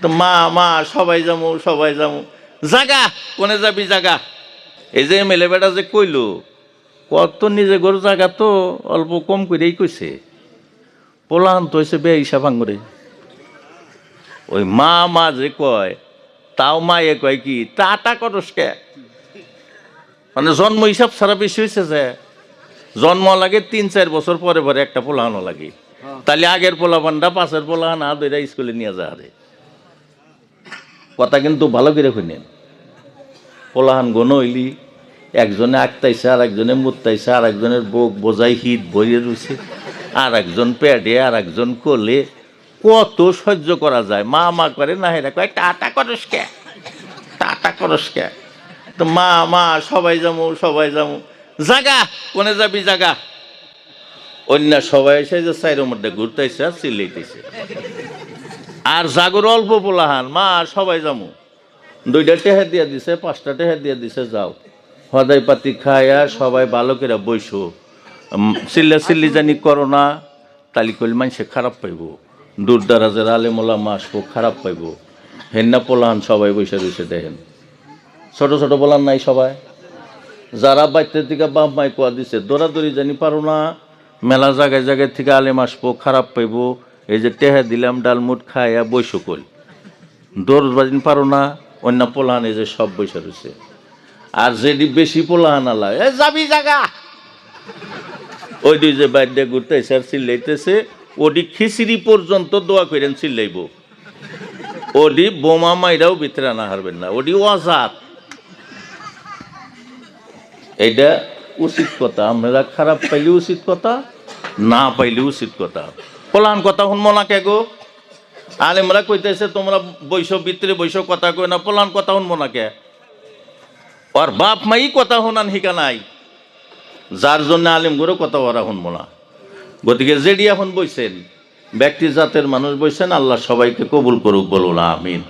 তো মা মা সবাই যাবো সবাই যাবো, জাগা কোনে যাবি জাগা। এই যে মেলে বেটা যে কইলো কত নিজে গরু জাগা তো অল্প কম করেই কইছে, পোলান তো হয়েছে বে হিসাব আঙ্গুরে। ওই মা মা যে কয় তাও মায়ে কয় কি টাটা করস কে, মানে জন্ম হিসাব ছাড়া বেশি হয়েছে যে জন্ম লাগে ৩-৪ বছর পরে পরে একটা পোলাহানো লাগে, তাহলে আগের পোলাপানটা পাশের পোলাহান আ দুইটা স্কুলে নিয়ে যা রে। কথা কিন্তু ভালো করে শুনেন, পোলাহান গণ হইলি একজনে আঁকতাইছে আর একজনে মুত্তাইছে আর একজনের বুক বোঝাই হিট বইয়ে রয়েছে আর একজন প্যাডে আর একজন কোলে, কত সহ্য করা যায়। মা মা করে না হেরা কয় টাটা করস কে টাটা করস কে। তো মা মা সবাই যাবো সবাই যাবো, জাগা কোনে যাবি জাগা। অন্য সবাই এসে যে সাইডের মধ্যে ঘুরতেছে আর চিল্লাইতেছে, আর জাগর অল্প পোলাহান মা সবাই যাবো, 2টা টেহা দিয়ে দিছে 5টা টেহা দিয়ে দিছে, যাও হদাই পাতি খায়া সবাই ভালো করে বইসো, চিল্লা চিল্লি জানি করো না, তালি করলে মানুষে খারাপ পাইব, দূর দারাজের আলেমোলা আসবো খারাপ পাইব। হেন্না পোলাহান সবাই বসে রয়েছে দেখেন, ছোট ছোট পোলাহান নাই সবাই, যারা বাইতের দিকে বাপ মাই কোয়া দিছে দৌড়াদৌড়ি জানি পারো না, মেলা জায়গায় জায়গায় থেকে আলেম আসবো খারাপ পাইব, এই যে টেহা দিলাম ডালমুট খায়া বইসো কল, দৌড় বাজিন পারো না। অন্য পোলাহান এই যে সব বসে রয়েছে, আর যেটি বেশি পোলাহান আলা এ যাবি জাগা, ওই দুই যে বাইরে ঘুরতেছে আর চিল্লাইতেছে, ওডি খিচিড়ি পর্যন্ত দোয়া করেন চিল্লাইব, ওডি বোমা মাইরাও ভিতরে আনা হারবেন না, ওডি অজাত। এইটা উচিত কথা, আমরা খারাপ পাইলে উচিত কথা, না পাইলে উচিত কথা। পোলাহান কথা শুনবো না কে গো, আলেমরা কইতেছে তোমরা বৈশব ভিতরে বৈশব কথা কই না, পোলাহান কথা শুনবো না কে। আর বাপ মাই কথা শোনান শিকা নাই, যার জন্য আলেম গুলো কথা ওরা শুনবো না। গতিকে যেডি এখন বইছেন ব্যক্তি জাতের মানুষ বইছেন, আল্লাহ সবাইকে কবুল করুক, বলুন আমিন।